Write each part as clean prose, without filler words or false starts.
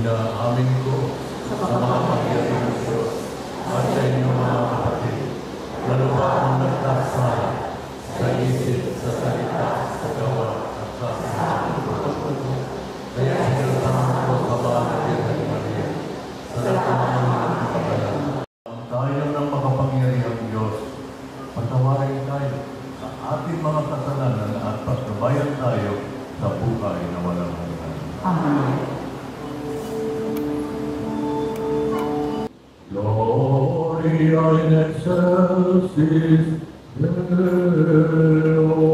Inaamin ko sa mga pagyaring Diyos at sa inyong mga kapatid na lubha akong nagkasala sa isip, sa salita, sa gawa at sa sinabi. Kaya sinasama ko sa Banal Birhen Maria sa lahat ng kabalan. Tayo ng makapangyarihang Diyos, patawarin tayo sa ating mga kasalanan at pagkabayan tayo sa buhay na walang hanggan. Amen. Gloria in excelsis Deo.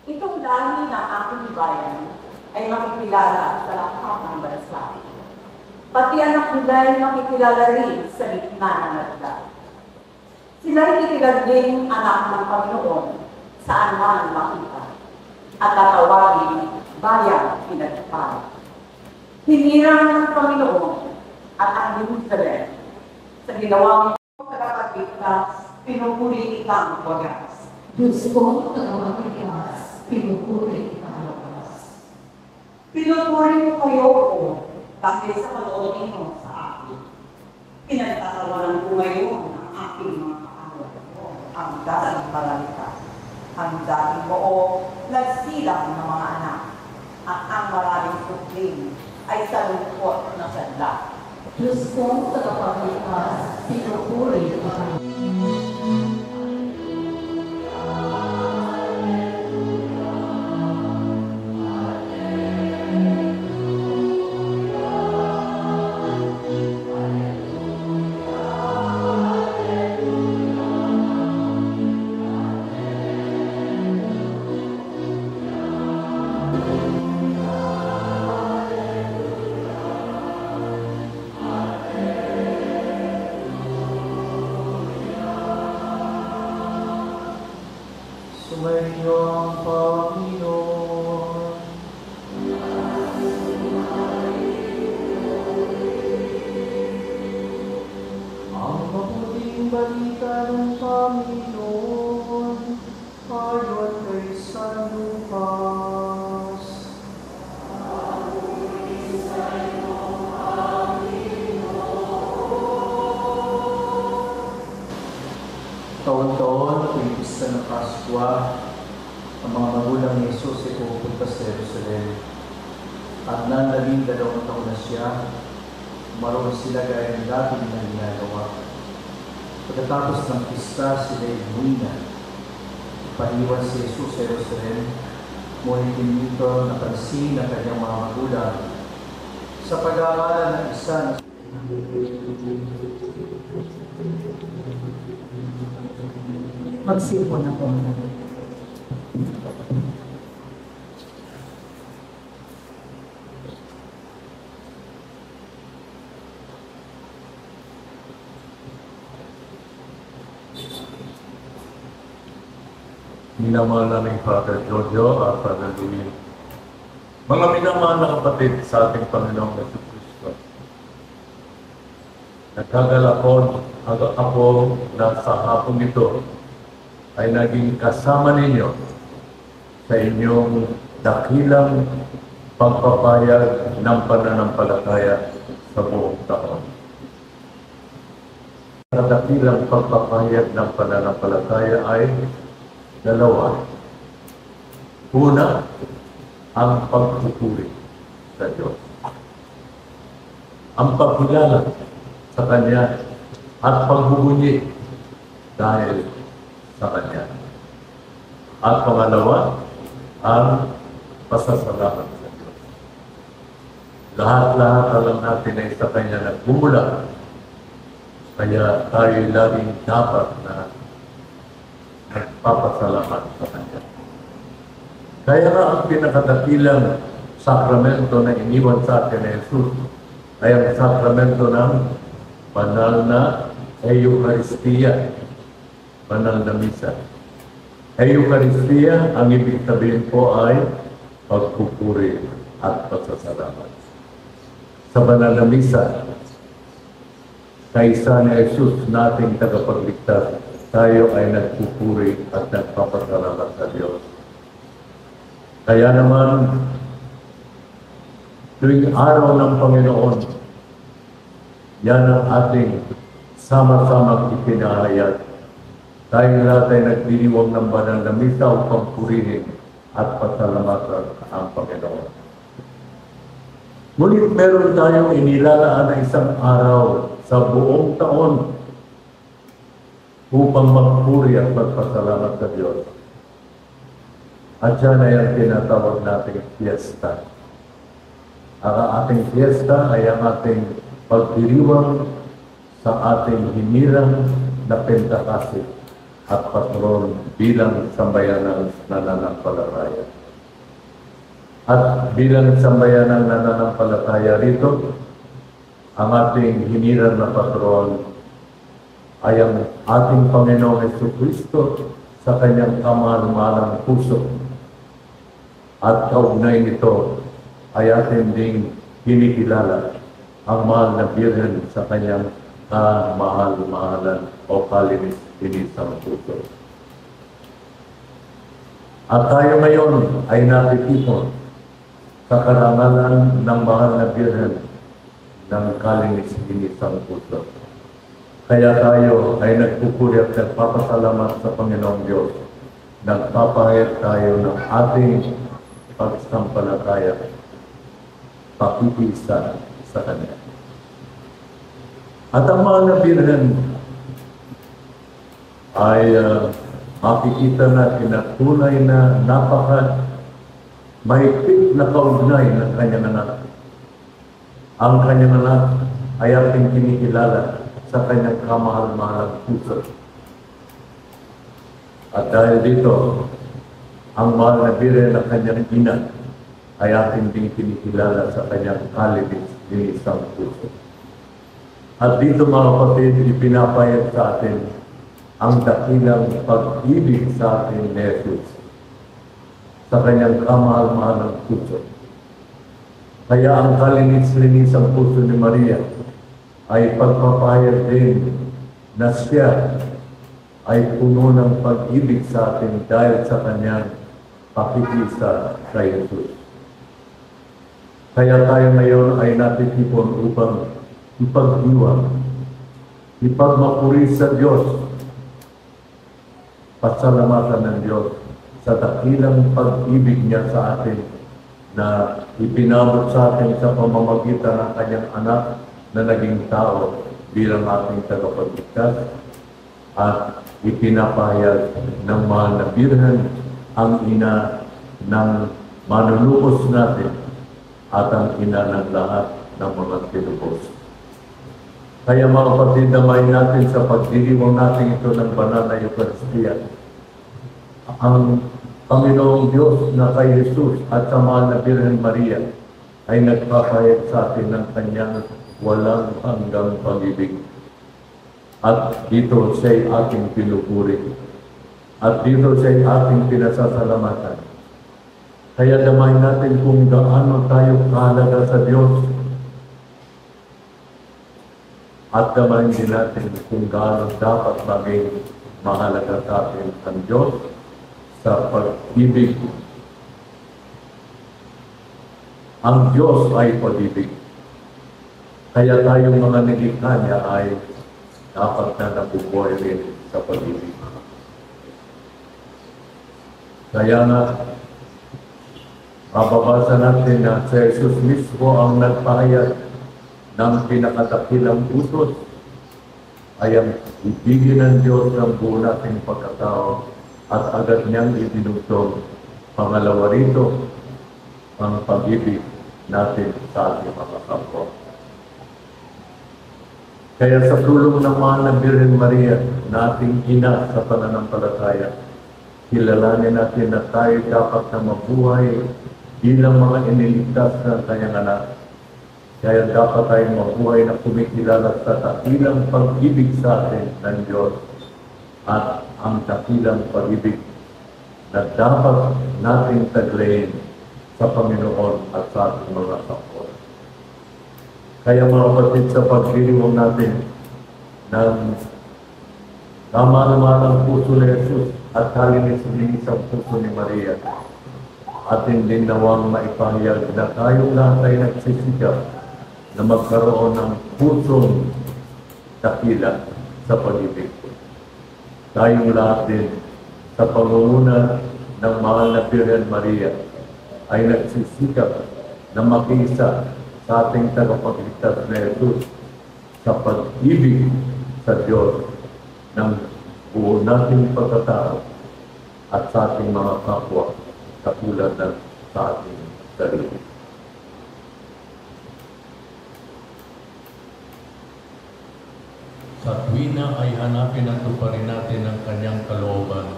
Itong dami ng aking bayan ay makikilala sa lahat ng bansa. Pati anak nila ay makikilala rin sa gitna ng nagda. Sila ay kikilaling anak ng Panginoon saan man makita at tatawagin bayang pinagpapala. Hinirang ng Panginoon at ang Jerusalem sa ginawang tagapagligtas, pinupuri ikang wagas. Diyos ko, tagapagligtas, pinupuri ikang wagas. Pinupuri ko kayo po dahil sa kaloob ninyo sa akin. Pinagtatawanan ko ngayon ang aking mga kaaway ko, ang dating paralita, ang dating buo, nagsilang ng mga anak, at ang maraming sukling ay sa lungkot na sadla. Diyos ko, tagapagligtas, pinupuri ikang wagas. misa ng Paskwa, ang mga magulang ni Jesus ay pupunta sa Jerusalem. At nang 12 taon na siya, maroon sila gaya ng dati na ginagawa. Pagkatapos ng pista, sila ay umuwi na. Paniwan si Jesus sa Jerusalem, ngunit hindi nito napansin ng kanyang mga magulang. Sa pag-aaralan ng isa na Magsipon na po. Minamahal naming Father Giorgio at Father Louis. Mga minamahal na kapatid sa ating Panginoong Jesucristo. Nagkagalakon ako na sa hapong ito ay naging kasama ninyo sa inyong dakilang pagpapayag ng pananampalataya sa buong taon. Sa dakilang pagpapayag ng pananampalataya ay dalawa. Una, ang pagpupuri sa Diyos. Ang pagkilala sa Kanya at pagbubunyi dahil sa Kanya. At pangalawa, ang pasasalamat sa Diyos. Lahat-lahat alam natin ay sa Kanya nagbumula. Kaya tayo laging dapat na nagpapasalamat sa Kanya. Kaya nga ang pinakadakilang sakramento na iniwan sa atin ni Jesus ay ang sakramento ng banal na Eucharistia, banal na misa. Eucharistia, ang ibig sabihin po ay pagpupuri at pasasalamat. Sa banal na misa, kaysa ni Jesus nating tagapagligtas, tayo ay nagpupuri at nagpapasalamat sa Diyos. Kaya naman, tuwing araw ng Panginoon, yan ang ating sama-samang ipinahayag. Tayong lahat ay nagdiriwang ng banal na misa upang purihin at pasalamatan ang Panginoon. Ngunit meron tayong inilalaan na isang araw sa buong taon upang magpuri at magpasalamat sa Diyos. At yan ay ang tinatawag nating fiesta. Ang ating fiesta ay ang ating pagdiriwang sa ating hinirang na Pentakasip at patron bilang sambayanang nananampalataya. At bilang sambayanang nananampalataya rito, ang ating hinirang na patron ay ang ating Panginoong Jesucristo sa kanyang kamahal-mahalang puso. At kaugnay nito ay ating ding kinikilala ang mahal na Birhen sa kanyang kamahal-mahalan o kalinis-linisang puso. At tayo ngayon ay natitipon sa karangalan ng mahal na Birhen ng kalinis-linisang puso. Kaya tayo ay nagpupuri at nagpapasalamat sa Panginoong Diyos. Nagpapahayag tayo ng ating pagsampalataya, pakikisa sa Kanya. At ang mahal na Birhen ay makikita natin na tunay na mahigpit na kaugnay ng kanyang anak. Ang kanyang anak ay ating kinikilala sa kanyang kamahal-mahalang puso. At dahil dito, ang mahal na Birhen ng kanyang ina ay ating ding kinikilala sa kanyang kalinis-linisang puso. At dito mga kapatid, ipinapayag sa atin ang dakilang pag-ibig sa atin ni Jesus sa kanyang kamahal-mahalang puso. Kaya ang kalinis-linisang puso ni Maria ay pagpapayag din na siya ay puno ng pag-ibig sa atin dahil sa kanyang pakikisa sa Jesus. Kaya tayo ngayon ay natitipon upang ipagdiwang, ipagmapuri sa Diyos, pasalamatan ng Diyos sa dakilang pag-ibig niya sa atin na ipinabot sa atin sa pamamagitan ng kanyang anak na naging tao bilang ating tagapagligtas at ipinapahayag ng mahal na Birhen ang ina ng manunubos natin at ang ina ng lahat ng mga tinubos. Kaya mga kapatid, damayin natin sa pagdiriwang natin ito ng banal na Eucharistia. Ang Panginoong Diyos na kay Jesus at sa mahal na Birhen Maria ay nagpapahayag sa atin ng kanyang walang hanggang pag-ibig. At dito siya'y ating pinupuri. At dito siya'y ating pinasasalamatan. Kaya damayin natin kung gaano tayo kahalaga sa Diyos. At damayin din natin kung gaano dapat maging mahalaga sa atin ang Diyos sa pag-ibig. Ang Diyos ay pag-ibig. Kaya tayong mga nilikha niya ay dapat na nabubuhay rin sa pag-ibig. Kaya nga, mababasa natin na si Jesus mismo ang nagpahayag ng pinakadakilang utos ay ang ibigin ng Diyos ng buo nating pagkatao at agad niyang itinutong pangalawa rito ang pag-ibig natin sa ating mga kapwa. Kaya sa tulong ng mahal na Birhen Maria na ating ina sa pananampalataya, kilalanin natin na tayo dapat na mabuhay bilang mga iniligtas ng kanyang anak. Kaya dapat tayong mabuhay na kumikilala sa dakilang pag-ibig sa atin ng Diyos at ang dakilang pag-ibig na dapat nating taglayin sa Panginoon at sa ating mga kapwa. Kaya mga kapatid, sa pagdiriwang natin ng tama-tama ng puso ni Jesus at kalinis-linis ang puso ni Maria, atin din nawang maipahayag na tayong lahat ay nagsisikap na magkaroon ng pusong dakila sa pag-ibig. Tayong lahat din sa pangunguna ng mahal na Birhen Maria ay nagsisikap na makiisa sa ating tagapagligtas na Jesus sa pag-ibig sa Diyos ng buo nating pagkatao at sa ating mga kapwa katulad ng sa ating sarili. Sa tuwina ay hanapin at tuparin natin ang kanyang kalooban.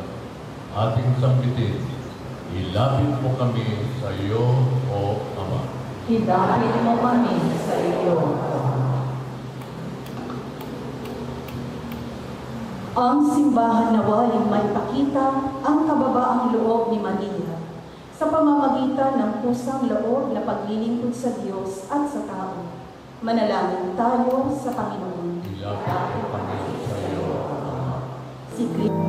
Ating sambitin, ilapit mo kami sa iyo, O Ama. Hidapit mo kami sa iyo. Ang simbahan naway may pakita ang kababaang loob ni Maria sa pamamagitan ng kusang loob na paglilingkod sa Diyos at sa tao. Manalangin tayo sa Panginoon. Ilapit mo kami sa iyo, Ama. Si Kristo.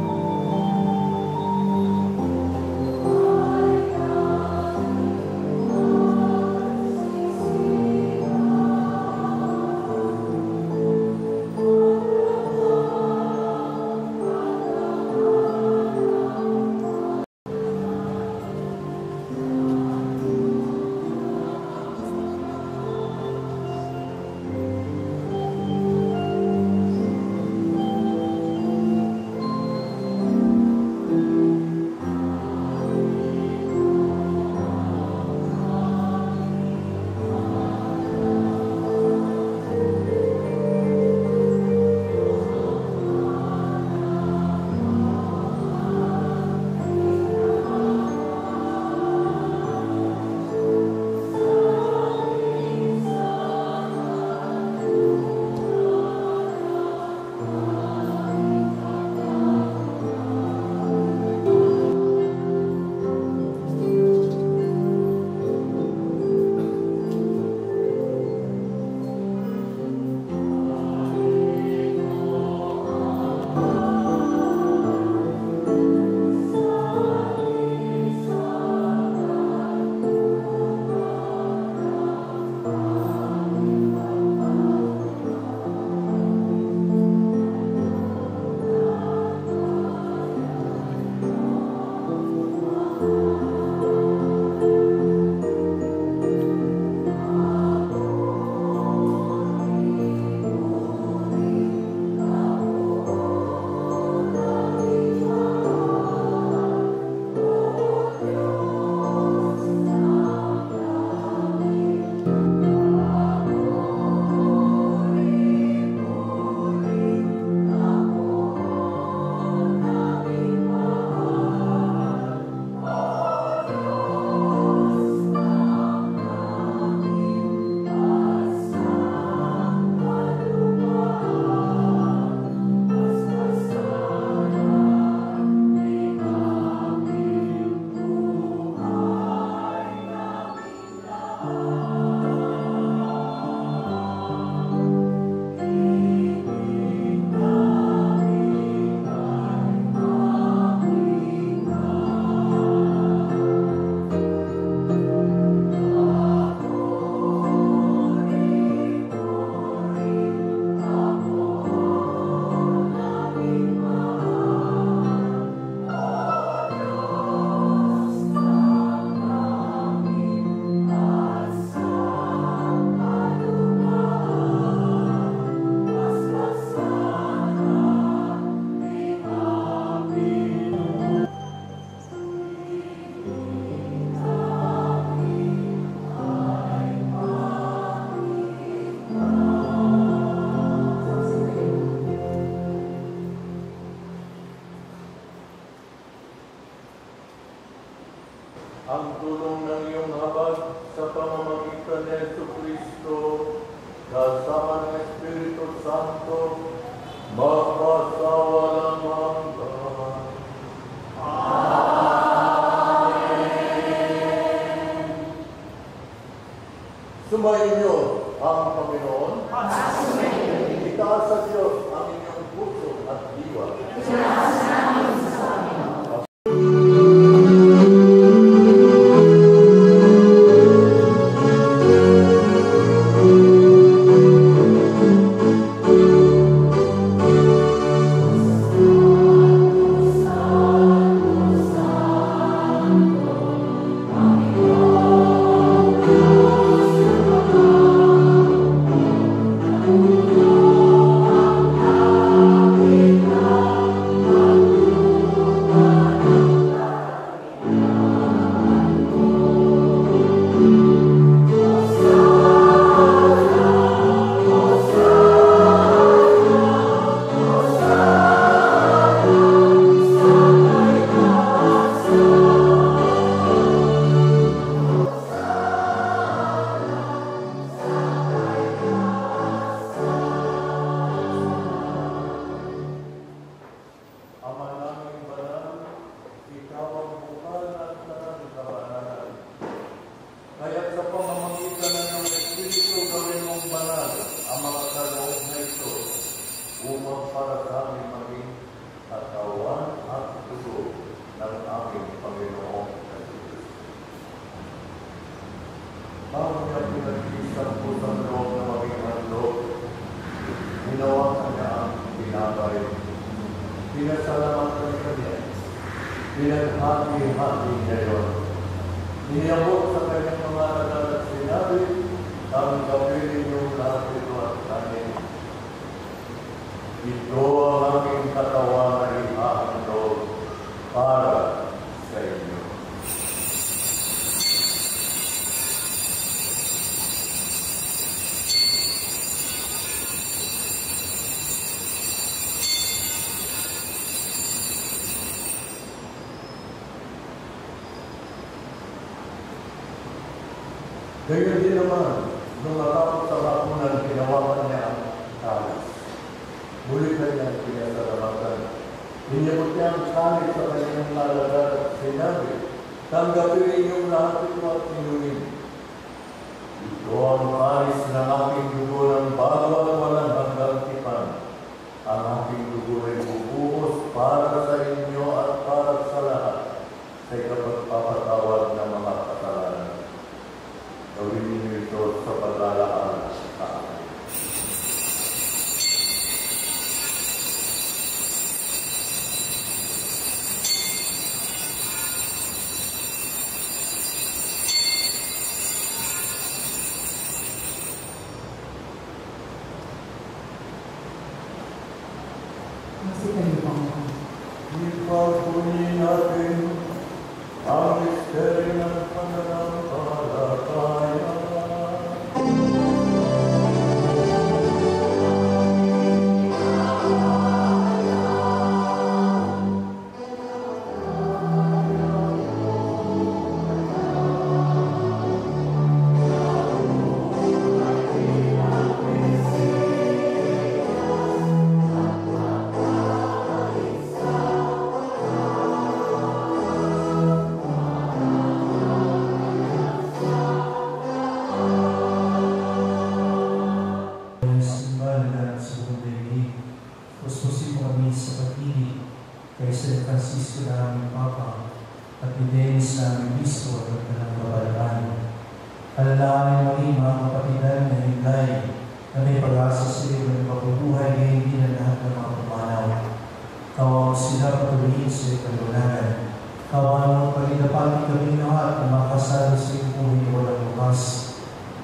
Santo, magpasawalang Sumainyo ang Panginoon. Itaas sa Diyos ang inyong puso at diwa. Pinasalamatan ka niya. Pinaghati-hati niya yun. Iniyabot sa kanyang mga anak at sinabi, tanggapin ninyong lahat ito at kanin. Ito ang aming katawan na ihahandog para sa inyo. Ganyan din naman, nung matapos sa hapunan, ginawakan niya ang kalis. Muli kanya pinasalamatan. Inyabot niya ang kalis sa kanyang lalagad at sinabi, tanggapin ninyong lahat ito at inumin. Ito ang kalis ng aking dugo ng bago at walang hanggang tipan. Ang aking dugo ay bubuhos para sa inyo at para sa lahat sa ikapagpapatawad ng mga kasalanan. Gawin niyo ito sa paglalaan sa akin. Ipagpunin natin ang misteryo ng pananampalataya. Alalahanin mo rin mga kapatidan na hinday na may pag-asa sa iyo ng pagbubuhay na hindi na lahat ng mga pumanaw. Kawawa sila patuloyin sa iyong kaliwanagan. Kawawa mo palinapatin kami lahat na makasalo sa iyong buhay na walang bukas.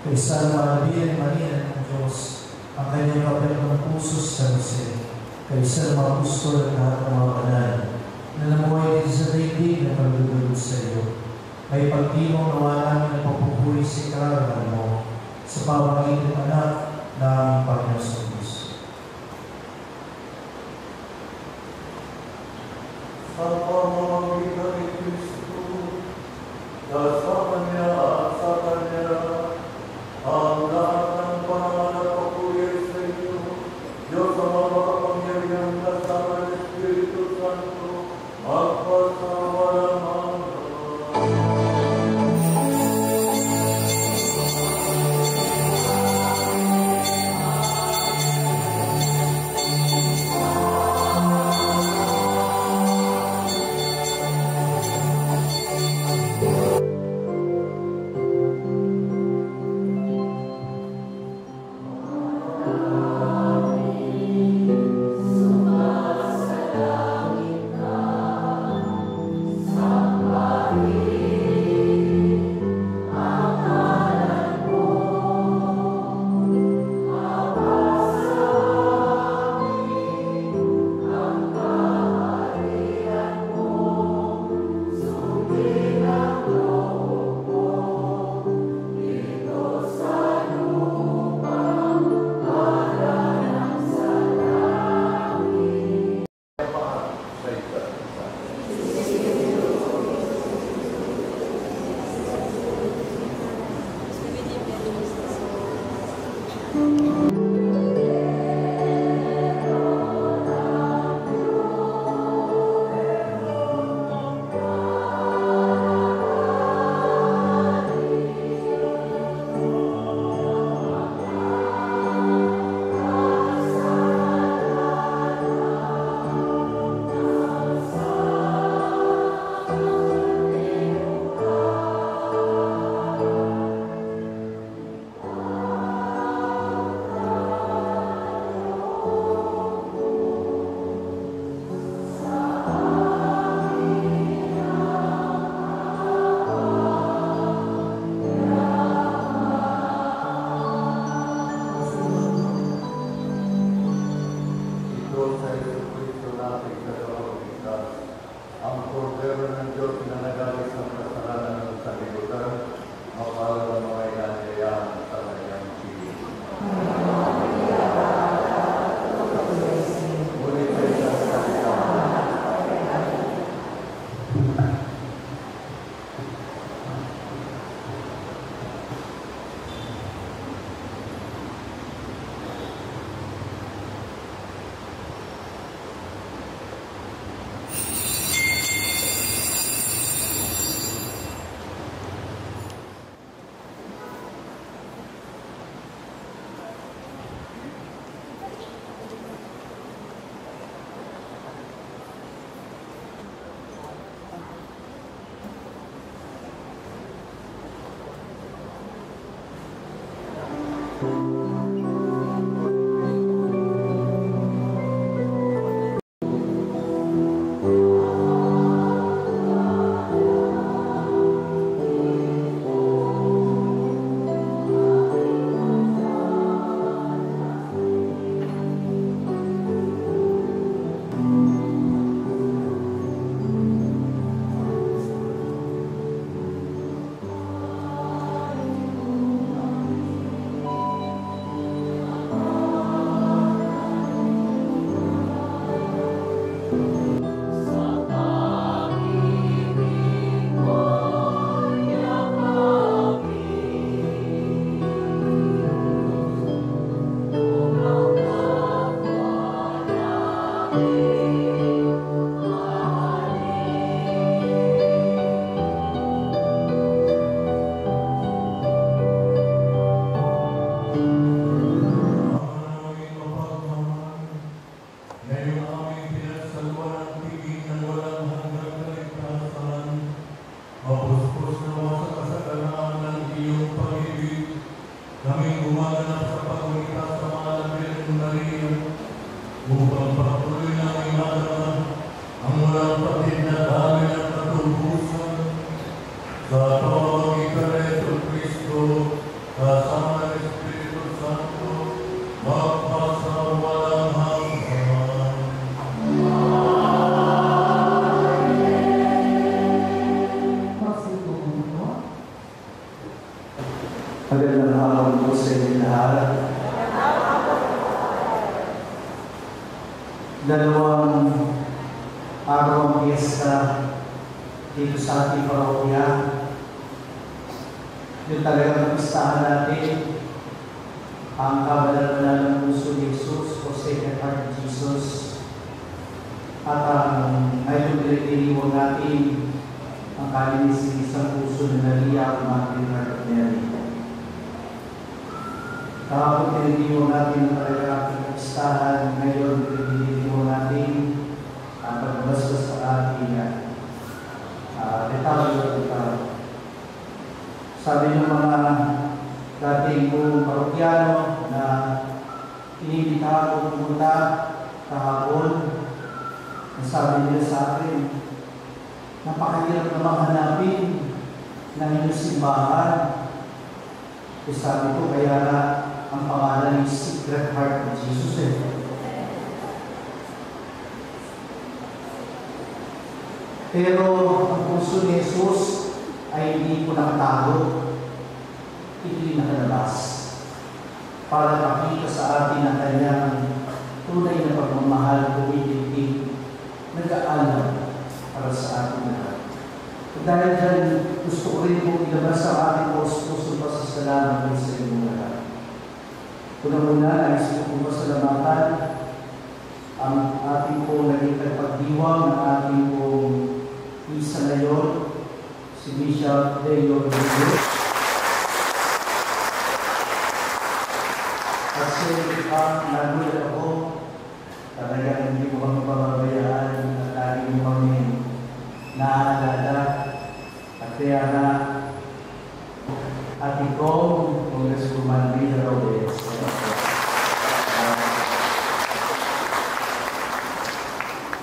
Kaysa manabihan Maria ng Diyos ang kanyang kapatid ng puso sa Jose. Kaysa magusto at lahat ng mga banal na namuhay din sa daigdig na pagdudulog sa iyo. May pagtimong nawa namin ang pagpupuloy sa ikararan mo sa pamamagitan ng anak na aming Panginoon sa Diyos. Sa pamamagitan ni Kristo, sa Kanya at sa Kanya, ang lahat ng pangalan at papuri sa inyo Magandang hapon po sa inyo lahat. Dalawang araw ang piyesta dito sa ating parokya. Yung talagang pistahan natin ang kabanal ng puso ni Jesus o Sacred Heart of Jesus. At ang ayun pinagdiriwang natin ang kalinisan puso ni Maria ang Immaculate Heart of Mary. Kahapon pinagdiriwang natin ang talagang pistahan, ngayon pinagdiriwang natin ang pagbabastos sa ating detalye. Sabi ng mga dating buong parokyano na Inibita ako pumunta kahapon. Nasabi nila sa akin, napakahirap namang hanapin ng inyong simbahan. Sabi ko, kaya na ang pangalan ng Secret Heart of Jesus eh. Pero ang puso ni Jesus ay hindi po nakatago. Ito'y nakalabas para makita sa atin ang kanyang tunay na pagmamahal, kumikilig, nag-aalam para sa atin lahat. Dahil dyan, gusto ko rin po ilabas sa ating puso pa sa salamat sa inyong lahat. Una-una, nais ko po pasalamatan ang ating pong naging pagdiwang ng ating pong isa ngayon, si Bishop Leo Rodriguez. Kasi nagulat ako, talagang hindi ko kami pababayaan at lagi mo kami naaalala. At kaya na ating kong Congresswoman Rina Robles.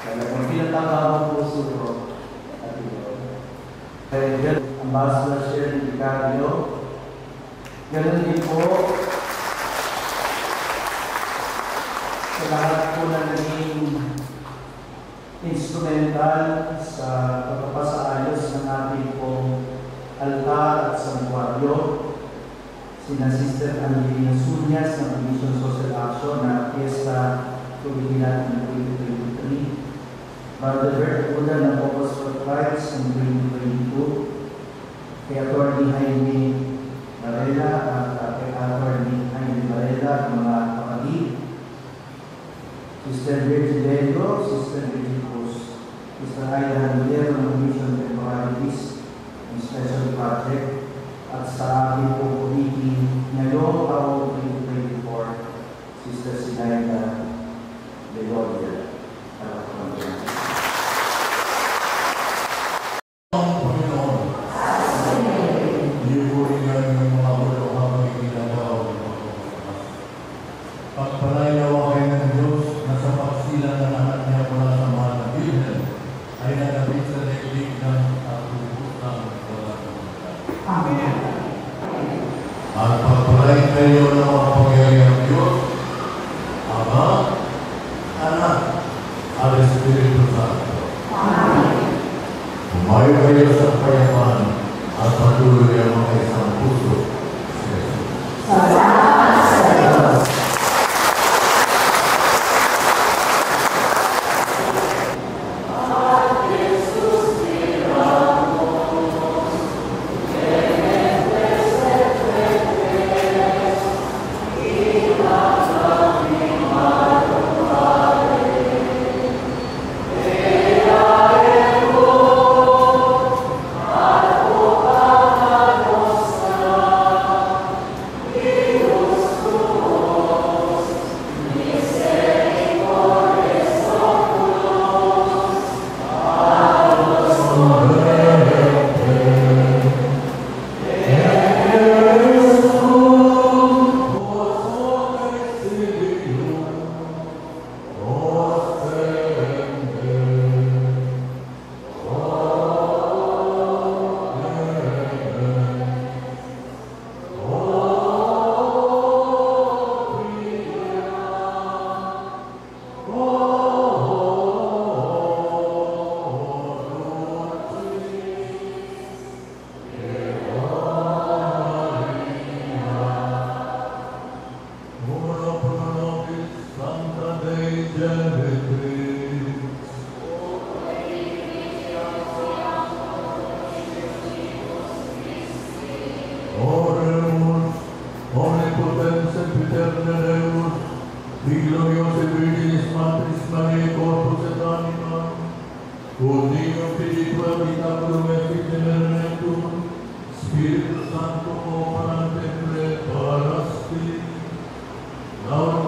Talagang pinatawag po puso Ambassador Sherry Vicario. Ganun din po sa lahat po na naging instrumental sa pagpapasaayos ng ating pong altar at santuaryo. Sina Sister Angelina Sunyas ng Mission Social Action na Fiesta Tulilan ng 2023. Brother Bert Uda ng Focus for Christ ng 2022. Kay Atty. Jaime Varela at kay Atty. Jaime Varela, mga kapatid. Sister Virgin Lendo, Sister Virgin Cruz, Sister Aida Handulero ng Mission Temporalities ng Special Project, at sa ating pong committee ngayong taong 2024, Sister Sinaida Legoria. At pagpalain kayo ng mga pangyayang Diyos, Ama, Anak, at Espiritu Santo. Umayo kayo sa kayaman at patuloy ang mga isang puso. Spiritus Sancto, Operante Preparasti, Now,